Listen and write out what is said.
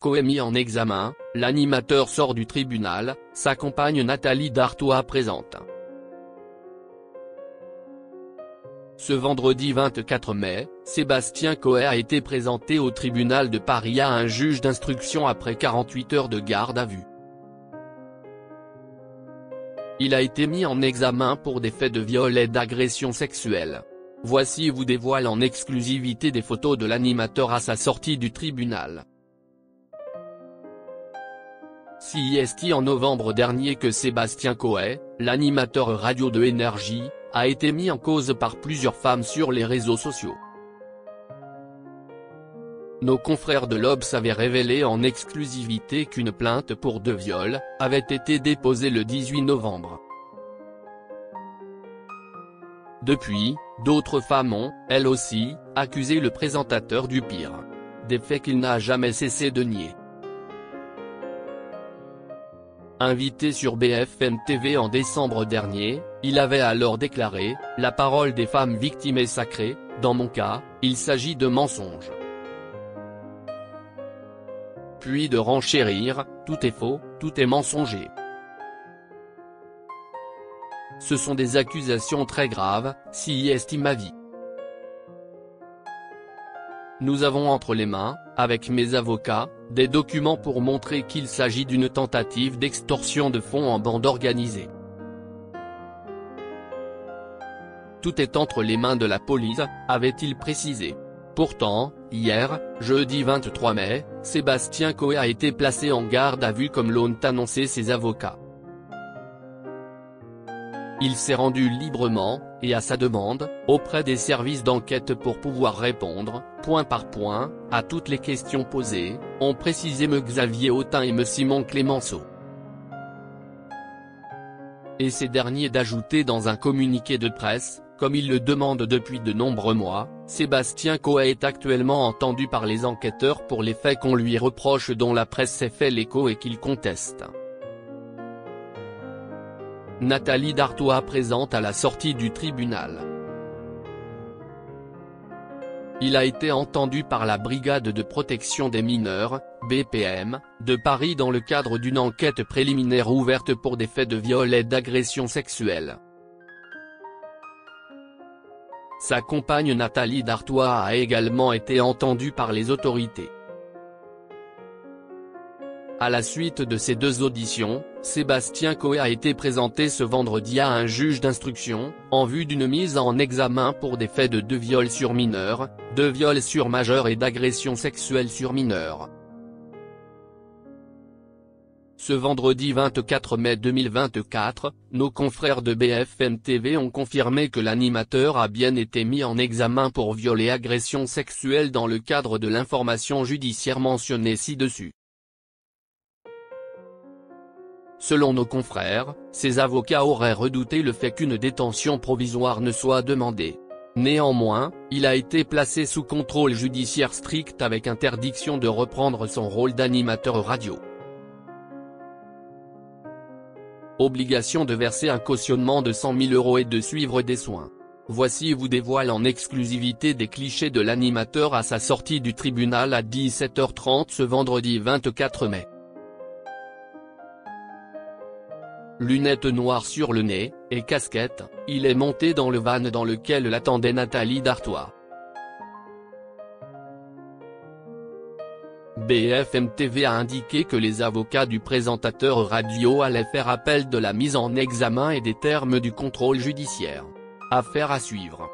Coé mis en examen, l'animateur sort du tribunal, sa compagne Nathalie Dartois présente. Ce vendredi 24 mai, Sébastien Coé a été présenté au tribunal de Paris à un juge d'instruction après 48 heures de garde à vue. Il a été mis en examen pour des faits de viol et d'agression sexuelle. Voici vous dévoile en exclusivité des photos de l'animateur à sa sortie du tribunal. C'est en novembre dernier que Sébastien Coé, l'animateur radio de Énergie, a été mis en cause par plusieurs femmes sur les réseaux sociaux. Nos confrères de l'Obs avaient révélé en exclusivité qu'une plainte pour 2 viols avait été déposée le 18 novembre. Depuis, d'autres femmes ont, elles aussi, accusé le présentateur du pire. Des faits qu'il n'a jamais cessé de nier. Invité sur BFM TV en décembre dernier, il avait alors déclaré « La parole des femmes victimes est sacrée, dans mon cas, il s'agit de mensonges ». Puis de renchérir « Tout est faux, tout est mensonger ». Ce sont des accusations très graves, si estime ma vie. Nous avons entre les mains, avec mes avocats, des documents pour montrer qu'il s'agit d'une tentative d'extorsion de fonds en bande organisée. Tout est entre les mains de la police, avait-il précisé. Pourtant, hier, jeudi 23 mai, Sébastien Coé a été placé en garde à vue comme l'ont annoncé ses avocats. Il s'est rendu librement, et à sa demande, auprès des services d'enquête pour pouvoir répondre, point par point, à toutes les questions posées, ont précisé M. Xavier Autain et M. Simon Clémenceau. Et ces derniers d'ajouter dans un communiqué de presse, comme il le demande depuis de nombreux mois, Sébastien Coé est actuellement entendu par les enquêteurs pour les faits qu'on lui reproche dont la presse s'est fait l'écho et qu'il conteste. Nathalie Dartois présente à la sortie du tribunal. Il a été entendu par la Brigade de protection des mineurs, BPM, de Paris dans le cadre d'une enquête préliminaire ouverte pour des faits de viol et d'agression sexuelle. Sa compagne Nathalie Dartois a également été entendue par les autorités. À la suite de ces 2 auditions, Sébastien Coé a été présenté ce vendredi à un juge d'instruction, en vue d'une mise en examen pour des faits de 2 viols sur mineurs, 2 viols sur majeurs et d'agression sexuelle sur mineurs. Ce vendredi 24 mai 2024, nos confrères de BFM TV ont confirmé que l'animateur a bien été mis en examen pour viol et agression sexuelle dans le cadre de l'information judiciaire mentionnée ci-dessus. Selon nos confrères, ses avocats auraient redouté le fait qu'une détention provisoire ne soit demandée. Néanmoins, il a été placé sous contrôle judiciaire strict avec interdiction de reprendre son rôle d'animateur radio. Obligation de verser un cautionnement de 100 000 € et de suivre des soins. Voici vous dévoile en exclusivité des clichés de l'animateur à sa sortie du tribunal à 17h30 ce vendredi 24 mai. Lunettes noires sur le nez, et casquette, il est monté dans le van dans lequel l'attendait Nathalie Dartois. BFM TV a indiqué que les avocats du présentateur radio allaient faire appel de la mise en examen et des termes du contrôle judiciaire. Affaire à suivre.